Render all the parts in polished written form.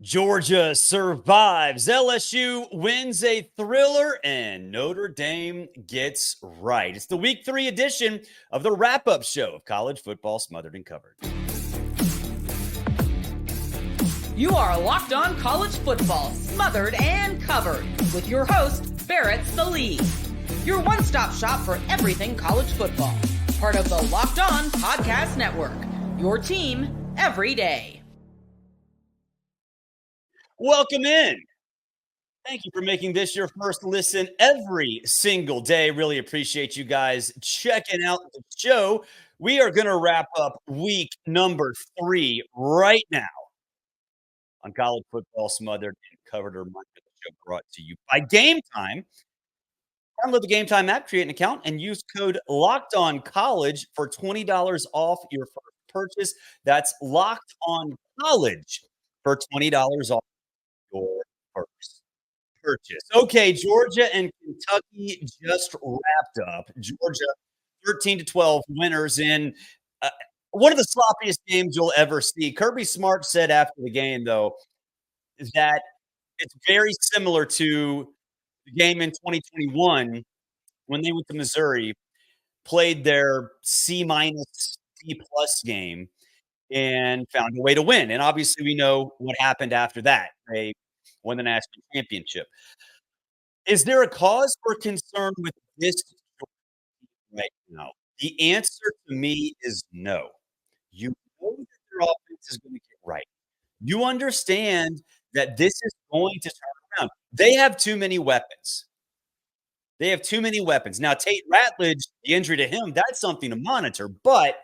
Georgia survives. LSU wins a thriller, and Notre Dame gets right. It's the week 3 edition of the wrap up show of college football smothered and covered. You are Locked On College Football, smothered and covered, with your host, Barrett Sallee. Your one-stop shop for everything college football. Part of the Locked On Podcast Network. Your team every day. Welcome in. Thank you for making this your first listen every single day. Really appreciate you guys checking out the show. We are going to wrap up week number 3 right now on college football smothered and covered. A reminder, the show brought to you by Game Time. Download the Game Time app, create an account, and use code LOCKEDONCollege for $20 off your first purchase. That's Locked On College for $20 off your first purchase. Okay, Georgia and Kentucky just wrapped up. Georgia 13-12 winners in one of the sloppiest games you'll ever see. Kirby Smart said after the game, though, that it's very similar to the game in 2021 when they went to Missouri, played their C-, D+ game, and found a way to win. And obviously, we know what happened after that. They won the national championship. Is there a cause for concern with this right now? The answer to me is no. You know that their offense is going to get right. You understand that this is going to turn around. They have too many weapons. They have too many weapons. Now, Tate Ratledge, the injury to him, that's something to monitor. But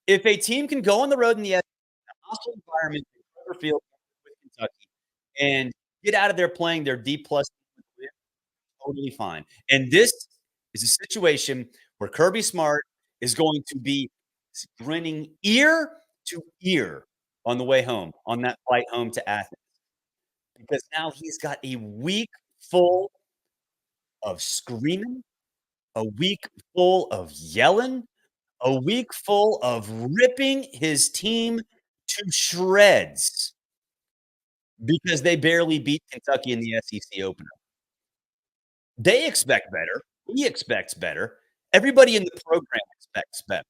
if a team can go on the road in the hostile environment, field with Kentucky, and get out of there playing their D+, totally fine. And this is a situation where Kirby Smart is going to be grinning ear to ear on the way home, on that flight home to Athens. Because now he's got a week full of screaming, a week full of yelling, a week full of ripping his team to shreds because they barely beat Kentucky in the SEC opener. They expect better. He expects better. Everybody in the program expects better.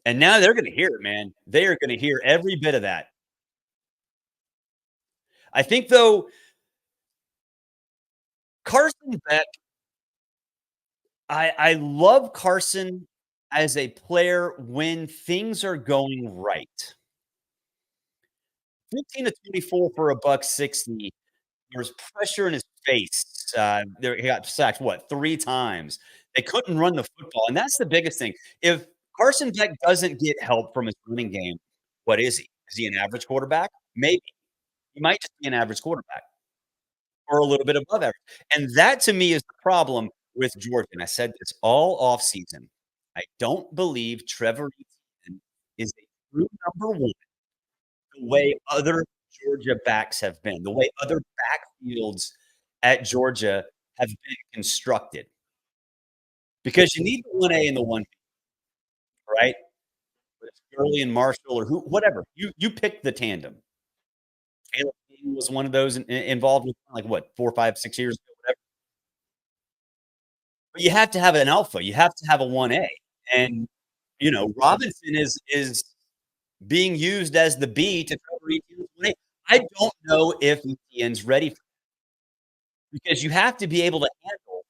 And now they're going to hear it, man. They are going to hear every bit of that. I think, though, Carson Beck, I love Carson as a player when things are going right. 15-24 for $160. There was pressure in his face. He got sacked, 3 times. They couldn't run the football, and that's the biggest thing. If Carson Beck doesn't get help from his running game, what is he? Is he an average quarterback? Maybe. He might just be an average quarterback or a little bit above average. And that, to me, is the problem with Georgia, and I said this all offseason. I don't believe Trevor Etienne is a true number 1 the way other Georgia backs have been, the way other backfields at Georgia have been constructed. Because you need the 1A and the 1B, right? Whether it's Gurley and Marshall or whatever. You pick the tandem. Caleb King was one of those involved with 4, 5, 6 years ago, whatever. But you have to have an alpha. You have to have a 1A. And, Robinson is being used as the B to cover Etienne's 1A. I don't know if Etienne's ready for that. Because you have to be able to handle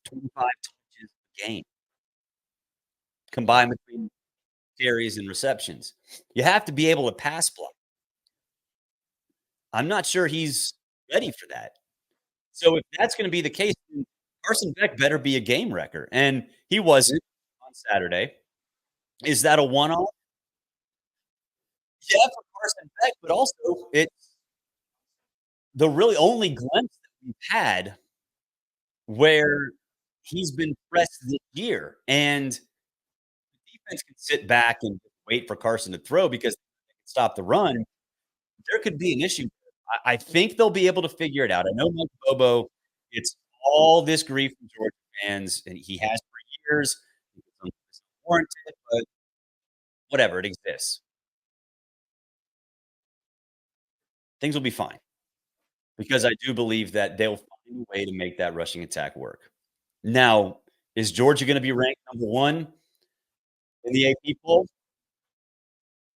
25 touches a game combined between carries and receptions. You have to be able to pass block. I'm not sure he's ready for that. So if that's going to be the case, Carson Beck better be a game wrecker. And he wasn't on Saturday. Is that a one-off? Yeah, for Carson Beck, but also it's the really only glimpse that we've had where he's been pressed this year. And the defense can sit back and wait for Carson to throw because they can stop the run. There could be an issue. I think they'll be able to figure it out. I know Mike Bobo gets all this grief from Georgia fans, and he has for years. It's unwarranted, but whatever, it exists. Things will be fine because I do believe that they'll find a way to make that rushing attack work. Now, is Georgia gonna be ranked number 1 in the AP poll?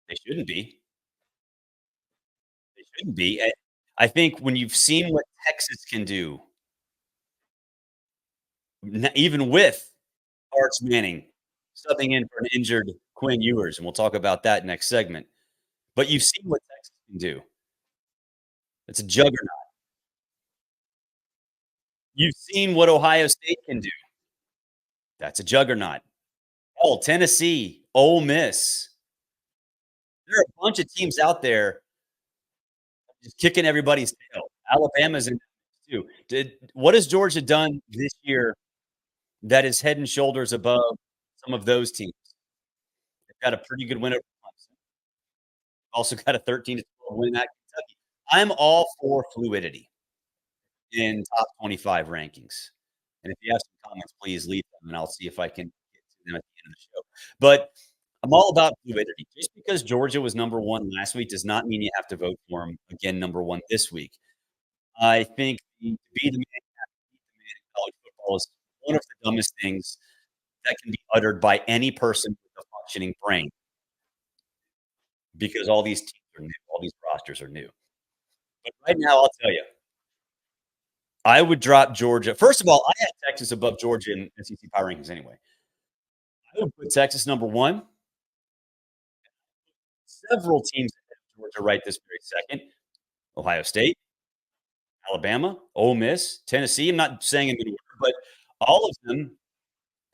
They shouldn't be. They shouldn't be. I think when you've seen what Texas can do, even with Arch Manning subbing in for an injured Quinn Ewers, and we'll talk about that next segment. But you've seen what Texas can do. It's a juggernaut. You've seen what Ohio State can do. That's a juggernaut. Oh, Tennessee, Ole Miss. There are a bunch of teams out there just kicking everybody's tail. Alabama's in there too. What has Georgia done this year that is head and shoulders above some of those teams? They've got a pretty good win over Clemson. Also got a 13-12 win at Kentucky. I'm all for fluidity in top 25 rankings. And if you have some comments, please leave them, and I'll see if I can get to them at the end of the show. But I'm all about fluidity. Just because Georgia was number 1 last week does not mean you have to vote for them again number 1 this week. I think to be the man, you have to beat the man in college football is one of the dumbest things that can be uttered by any person with a functioning brain because all these teams are new, all these rosters are new. But right now, I'll tell you, I would drop Georgia. First of all, I had Texas above Georgia in SEC power rankings anyway. I would put Texas number 1. Several teams ahead of Georgia right this very second. Ohio State, Alabama, Ole Miss, Tennessee. I'm not saying in order, but all of them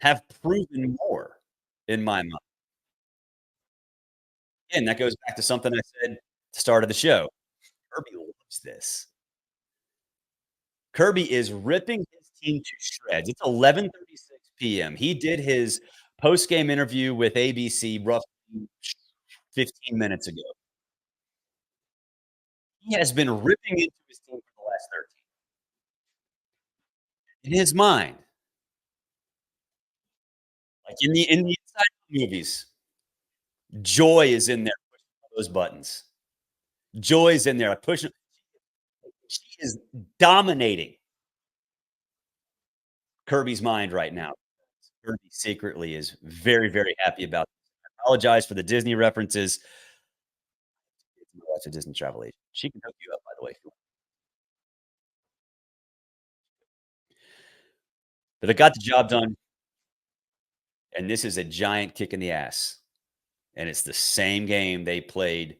have proven more in my mind. And that goes back to something I said at the start of the show. Kirby loves this. Kirby is ripping his team to shreds. It's 11:36 p.m. He did his post-game interview with ABC roughly 15 minutes ago. He has been ripping into his team for the last 13. In his mind, like in the inside movies, Joy is in there pushing all those buttons. Joy's in there pushing. She is dominating Kirby's mind right now. Kirby secretly is very, very happy about this. I apologize for the Disney references. Watch a Disney travel agent. She can hook you up, by the way. But it got the job done, and this is a giant kick in the ass. And it's the same game they played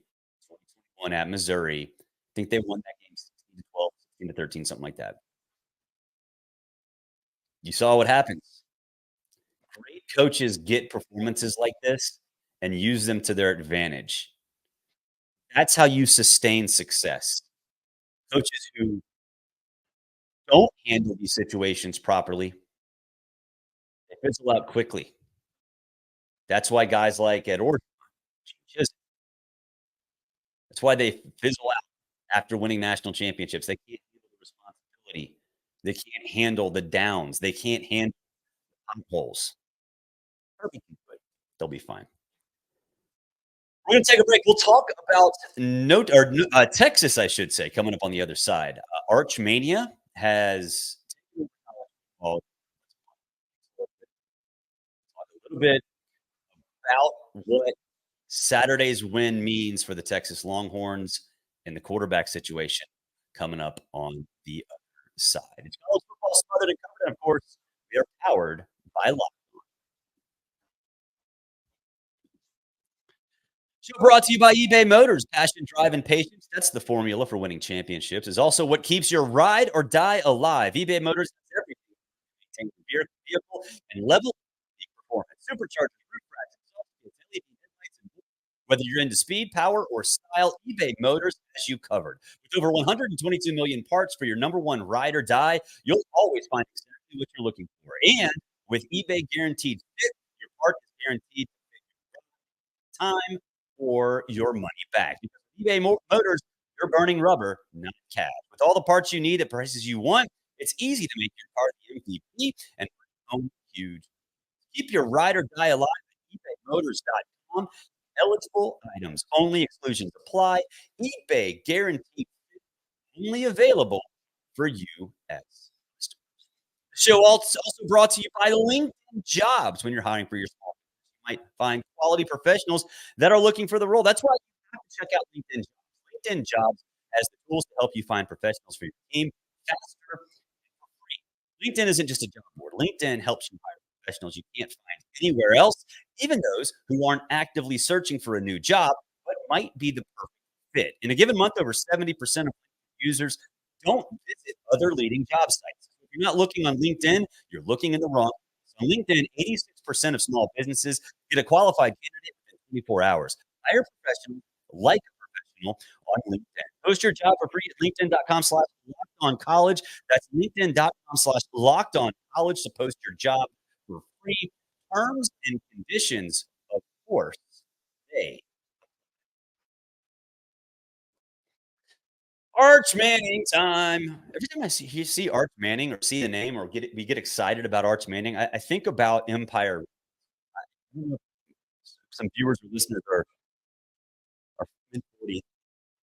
2021 at Missouri. I think they won that game 16-12, 16-13, something like that. You saw what happens. Great coaches get performances like this and use them to their advantage. That's how you sustain success. Coaches who don't handle these situations properly, they fizzle out quickly. That's why guys like Ed Orgeron, that's why they fizzle out after winning national championships. They can't handle the responsibility. They can't handle the downs. They can't handle potholes. Kirby can do it. They'll be fine. We're going to take a break. We'll talk about Texas, I should say, coming up on the other side. Arch Mania has a little bit about what Saturday's win means for the Texas Longhorns and the quarterback situation coming up on the other side. It's college football smothered and covered, and of course, we are powered by Lock. Show brought to you by eBay Motors. Passion, drive, and patience. That's the formula for winning championships. Is also what keeps your ride or die alive. eBay Motors has everything to maintain your vehicle and level peak performance. Superchargers, roof racks, exhaust kits, LED headlights, and more. Whether you're into speed, power, or style, eBay Motors has you covered. With over 122 million parts for your number one ride or die, you'll always find exactly what you're looking for. And with eBay Guaranteed Fit, your part is guaranteed to fit your time or your money back. Because with eBay Motors, you're burning rubber, not cash. With all the parts you need at prices you want, it's easy to make your car the MVP and bring home huge. Keep your ride or die alive at ebaymotors.com. Eligible items only, exclusions apply. eBay Guaranteed only available for you as customers. The show also brought to you by LinkedIn Jobs. When you're hiring for your small business, you might find quality professionals that are looking for the role. That's why you have to check out LinkedIn Jobs. LinkedIn Jobs has the tools to help you find professionals for your team faster and for free. LinkedIn isn't just a job board. LinkedIn helps you hire professionals you can't find anywhere else, even those who aren't actively searching for a new job, but might be the perfect fit. In a given month, over 70% of users don't visit other leading job sites. If you're not looking on LinkedIn, you're looking in the wrong place. On LinkedIn, 86% of small businesses get a qualified candidate within 24 hours. Hire professionals like a professional on LinkedIn. Post your job for free at linkedin.com/lockedoncollege. That's linkedin.com/lockedoncollege to post your job for free. Terms and conditions, of course, they Arch Manning time. Every time see Arch Manning or see the name or we get excited about Arch Manning, I think about Empire. I don't know if some viewers or listeners are mid 40s,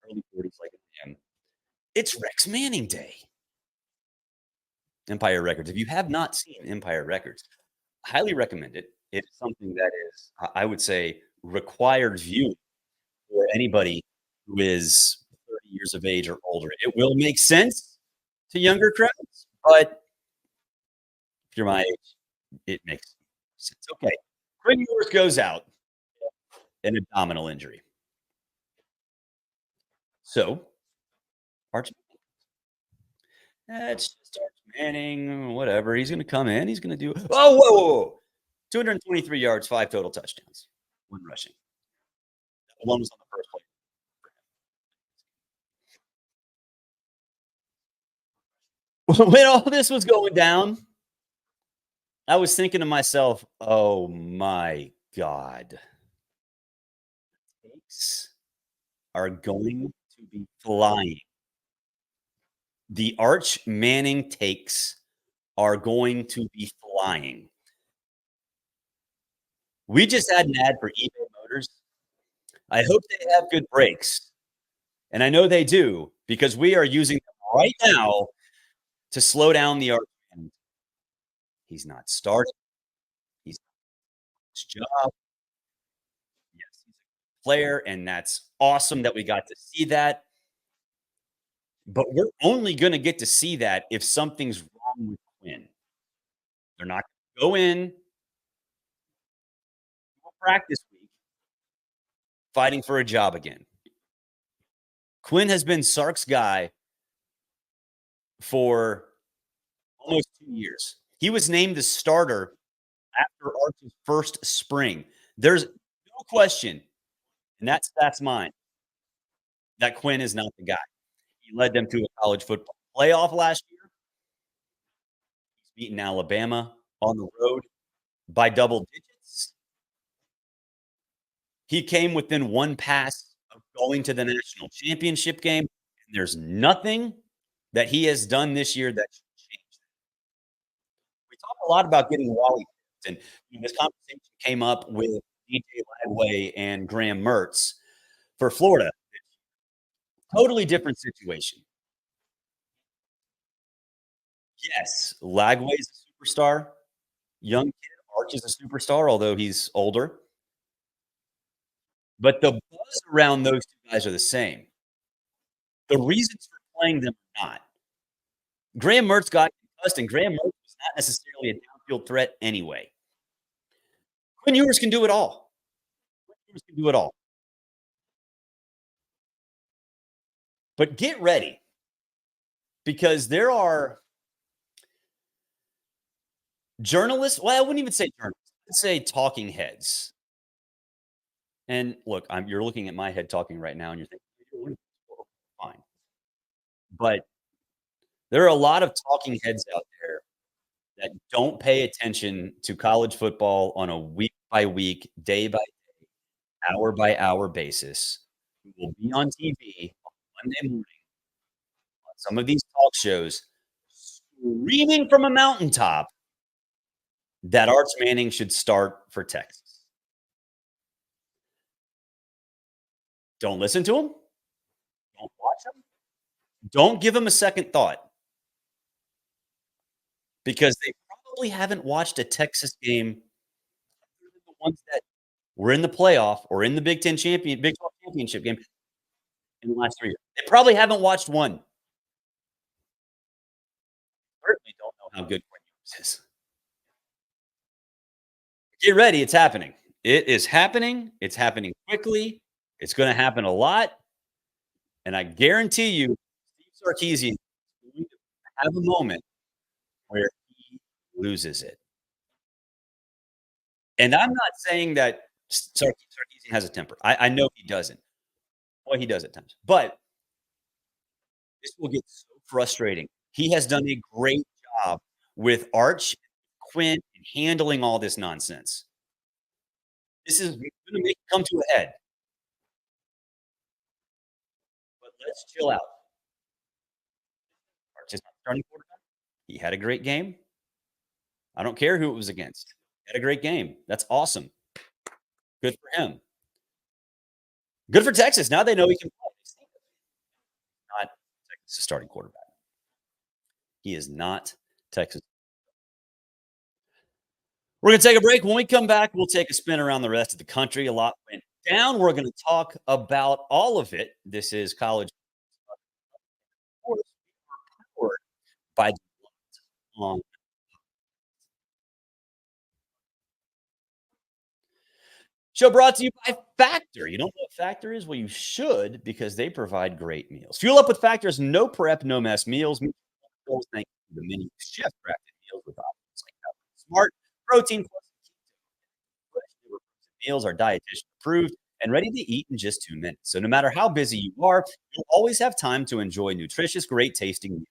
early 40s like I am. It's Rex Manning Day. Empire Records. If you have not seen Empire Records, I highly recommend it. It's something that is, I would say, required viewing for anybody who is 30 years of age or older. It will make sense to younger crowds, but if you're my age, it makes sense. Okay. Quinn Ewers goes out, an abdominal injury. So, Arch, it's just Arch Manning, whatever. He's going to come in. He's going to do, oh, whoa, whoa, whoa. 223 yards, 5 total touchdowns, 1 rushing. One was on the first play. When all this was going down, I was thinking to myself, oh my God. Takes are going to be flying. The Arch Manning takes are going to be flying. We just had an ad for eBay Motors. I hope they have good brakes. And I know they do because we are using them right now to slow down the Arch Manning. He's not starting. He's not his job. Yes, he's a player, and that's awesome that we got to see that. But we're only going to get to see that if something's wrong with Quinn. They're not going to go in practice week fighting for a job again. Quinn has been Sark's guy for almost 2 years. He was named the starter after Arch's first spring. There's no question, and that's mine, that Quinn is not the guy. He led them to a college football playoff last year. He's beaten Alabama on the road by double digits. He came within 1 pass of going to the national championship game, and there's nothing that he has done this year that should change that. We talk a lot about getting Wally, and this conversation came up with DJ Lagway and Graham Mertz for Florida. Totally different situation. Yes, Lagway is a superstar. Young kid, Arch is a superstar, although he's older. But the buzz around those 2 guys are the same. The reasons for playing them are not. Graham Mertz got concussed, and Graham Mertz was not necessarily a downfield threat anyway. Quinn Ewers can do it all. Quinn Ewers can do it all. But get ready, because there are journalists. Well, I wouldn't even say journalists. I'd say talking heads. And look, you're looking at my head talking right now, and you're thinking, fine. But there are a lot of talking heads out there that don't pay attention to college football on a week by week, day by day, hour by hour basis, who will be on TV on Monday morning on some of these talk shows screaming from a mountaintop that Arch Manning should start for Texas. Don't listen to him. Don't watch him. Don't give them a second thought because they probably haven't watched a Texas game, the ones that were in the playoff or in the Big 12 championship game in the last 3 years. They probably haven't watched one. Certainly don't know how good Quinn Ewers is. Get ready, it's happening. It is happening. It's happening quickly. It's going to happen a lot, and I guarantee you, Steve Sarkisian is going to have a moment where he loses it. And I'm not saying that Sarkisian has a temper. I know he doesn't. Well, he does at times, but this will get so frustrating. He has done a great job with Arch, Quinn, and handling all this nonsense. This is going to make it come to a head. But let's chill out. Arch is not starting quarterback. He had a great game. I don't care who it was against. He had a great game. That's awesome. Good for him. Good for Texas. Now they know he can play. Not Texas' starting quarterback. He is not Texas. We're going to take a break. When we come back, we'll take a spin around the rest of the country. A lot went down. We're going to talk about all of it. This is college sports powered by on show brought to you by Factor. You don't know what Factor is? Well, you should because they provide great meals. Fuel up with Factor's no prep, no mess meals. Thank you to the many chef-crafted meals with options like Smart, protein plus meals are dietitian approved and ready to eat in just 2 minutes. So no matter how busy you are, you'll always have time to enjoy nutritious, great tasting meals.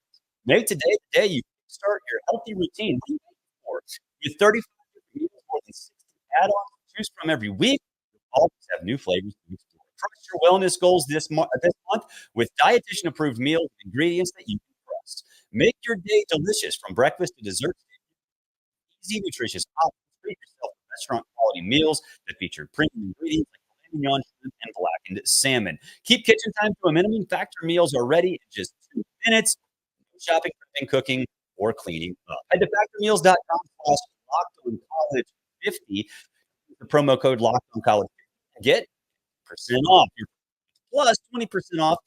Make today the day you start your healthy routine. What are you waiting for? With 35 different meals, more than 60 add-ons to choose from every week, you'll always have new flavors to explore. Crush your wellness goals this month with dietitian approved meals and ingredients that you can trust. Make your day delicious from breakfast to dessert. Easy, nutritious options. Treat yourself to restaurant quality meals that feature premium ingredients like filet mignon, shrimp, and blackened salmon. Keep kitchen time to a minimum. Factor meals are ready in just 2 minutes. No shopping, prepping, cooking, or cleaning up. Head to factormeals.com/LockedOnCollege50. The promo code LockedOnCollege. Get percent off. Plus 20% off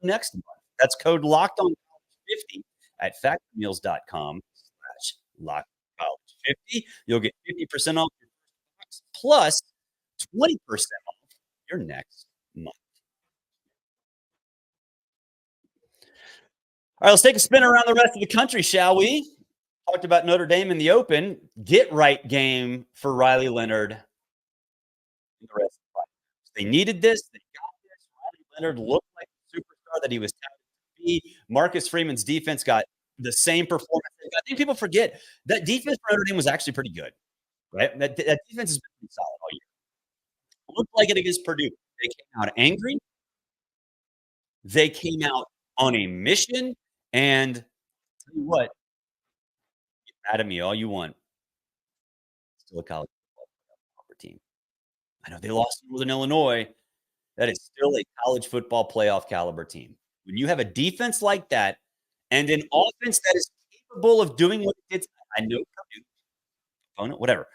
next month. That's code LockedOnCollege50 at factormeals.com/LockedOnCollege50. You'll get 50% off your first box plus 20% off your next month. All right, let's take a spin around the rest of the country, shall we? Talked about Notre Dame in the Open. Get right game for Riley Leonard and the rest of the Fighters. They needed this. They got this. Riley Leonard looked like the superstar that he was touted to be. Marcus Freeman's defense got the same performance. I think people forget that defense for Notre Dame was actually pretty good, right? That defense has been pretty solid all year. It looked like it against Purdue. They came out angry. They came out on a mission. And tell you what, get mad at me all you want. Still a college football team. I know they lost to Northern Illinois. That is still a college football playoff caliber team. When you have a defense like that and an offense that is capable of doing what it did, I know Purdue, opponent, whatever.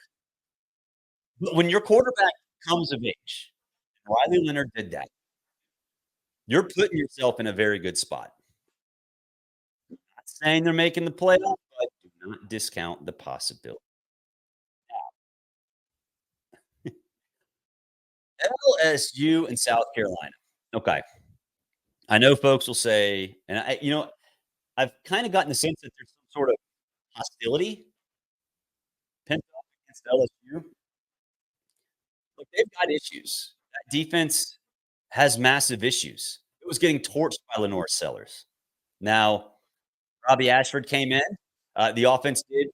But when your quarterback comes of age, Riley Leonard did that, you're putting yourself in a very good spot. Not saying they're making the playoff, but do not discount the possibility. LSU and South Carolina. Okay. I know folks will say, and I've kind of gotten the sense that there's some sort of hostility pent up against LSU. Look, they've got issues. That defense has massive issues. It was getting torched by Lenore Sellers. Now, Robbie Ashford came in. The offense did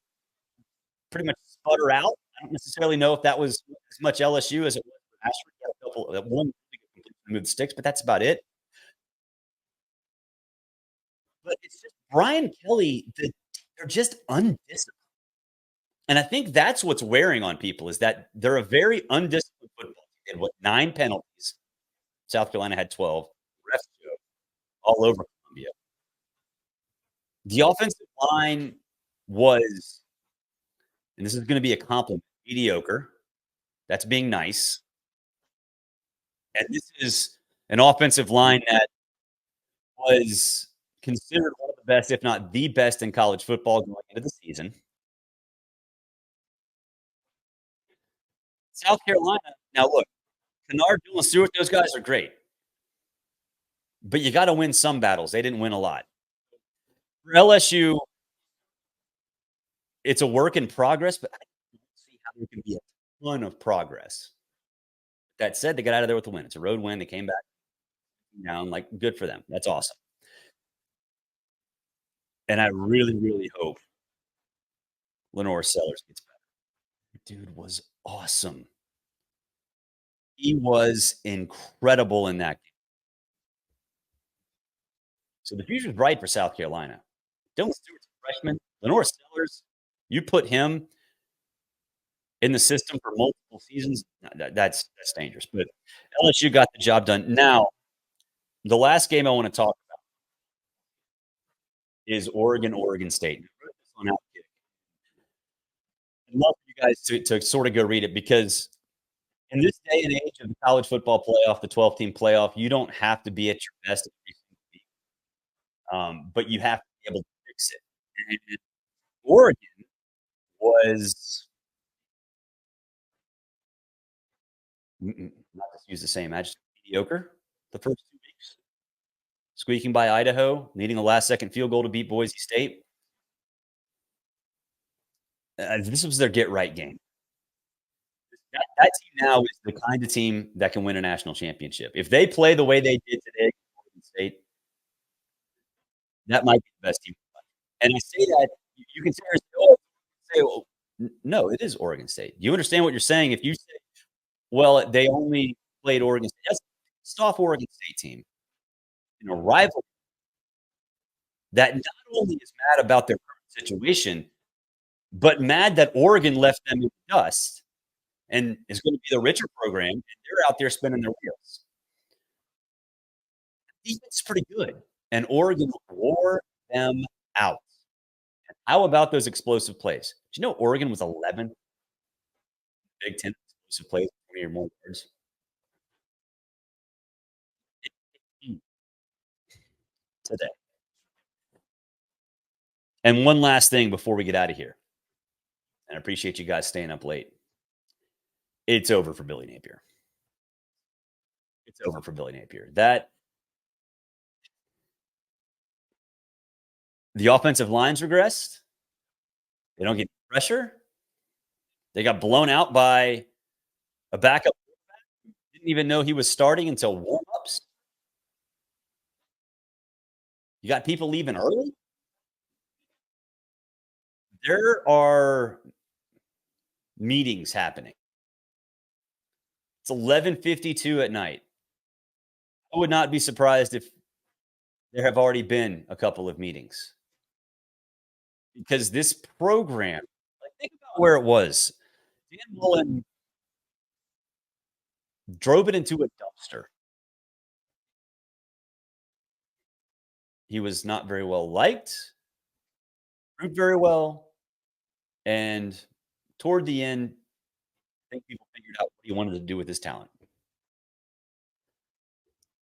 pretty much sputter out. I don't necessarily know if that was as much LSU as it was for Ashford. He had a couple that one move the sticks, but that's about it. But it's just Brian Kelly, they're just undisciplined. And I think that's what's wearing on people is that they're a very undisciplined football team. They had, 9 penalties. South Carolina had 12. Refs all over Columbia. The offensive line was, and this is gonna be a compliment, mediocre. That's being nice. And this is an offensive line that was considered one of the best, if not the best in college football going into the season. South Carolina, now look, Kennard, Dylan Stewart, those guys are great, but you gotta win some battles. They didn't win a lot. For LSU, it's a work in progress, but I don't see how there can be a ton of progress. That said, they got out of there with a win. It's a road win. They came back down, like, good for them. That's awesome. And I really, really hope Lenore Sellers gets better. Dude was awesome. He was incredible in that game. So the future's bright for South Carolina. Dylan Stewart's a freshman. Lenore Sellers, you put him in the system for multiple seasons, that's dangerous. But LSU got the job done. Now, the last game I want to talk about is Oregon State. I wrote this on Outkick. I'd love for you guys to sort of go read it because in this day and age of the college football playoff, the 12-team playoff, you don't have to be at your best every single week, but you have to be able to fix it. And Oregon was not to use the same adjective, mediocre the first 2 weeks, squeaking by Idaho, needing a last-second field goal to beat Boise State. This was their get-right game. That team now is the kind of team that can win a national championship. If they play the way they did today against Oregon State, that might be the best team. And I say that you can say, "Oh, no, it is Oregon State." You understand what you're saying? If you say, "Well, they only played Oregon State," that's a soft Oregon State team in a rival that not only is mad about their current situation, but mad that Oregon left them in the dust and is going to be the richer program, and they're out there spinning their wheels. Defense is pretty good, and Oregon wore them out. And how about those explosive plays? Did you know Oregon was 11th Big Ten explosive plays, 20 or more yards? Today. And one last thing before we get out of here, and I appreciate you guys staying up late. It's over for Billy Napier. It's over for Billy Napier. The offensive lines regressed. They don't get pressure. They got blown out by a backup quarterback. Didn't even know he was starting until warm-ups. You got people leaving early. There are meetings happening. It's 11:52 at night. I would not be surprised if there have already been a couple of meetings. Because this program, like, think about where it was. Dan Mullen drove it into a dumpster. He was not very well liked, proved very well, and toward the end, I think people figured out what he wanted to do with his talent.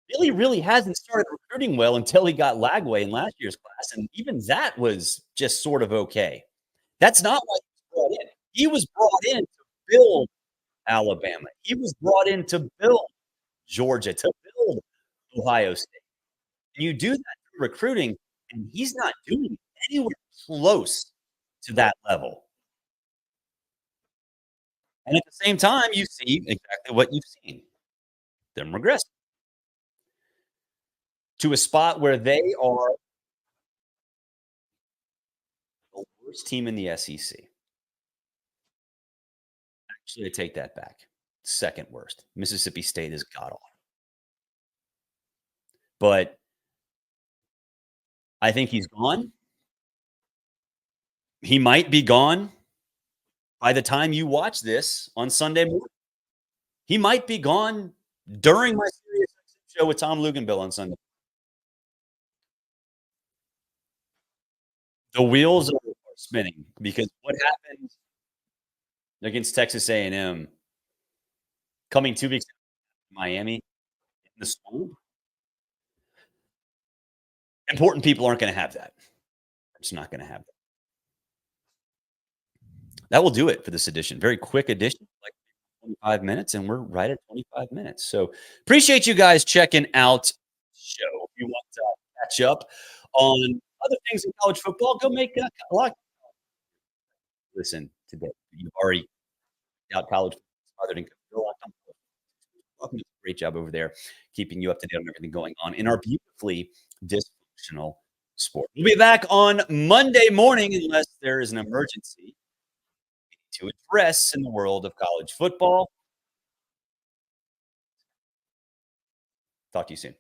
Billy really hasn't started recruiting well until he got Lagway in last year's class, and even that was just sort of okay. That's not why he was brought in. He was brought in to build Alabama. He was brought in to build Georgia, to build Ohio State. And you do that through recruiting, and he's not doing anywhere close to that level. And at the same time, you see exactly what you've seen, them regress to a spot where they are the worst team in the SEC. Actually, I take that back. Second worst. Mississippi State is god awful. But I think he's gone. He might be gone by the time you watch this on Sunday morning. He might be gone during my Sirius show with Tom Luganbill on Sunday. The wheels are spinning because what happened against Texas A&M coming 2 weeks to Miami in the swamp, important people aren't gonna have that. It's not gonna have that. That will do it for this edition. Very quick edition, like 25 minutes, and we're right at 25 minutes. So appreciate you guys checking out the show. If you want to catch up on other things in college football, go make a lot. Listen today. You've already out college other than go on. Welcome. Great job over there, keeping you up to date on everything going on in our beautifully dysfunctional sport. We'll be back on Monday morning unless there is an emergency to address in the world of college football. Talk to you soon.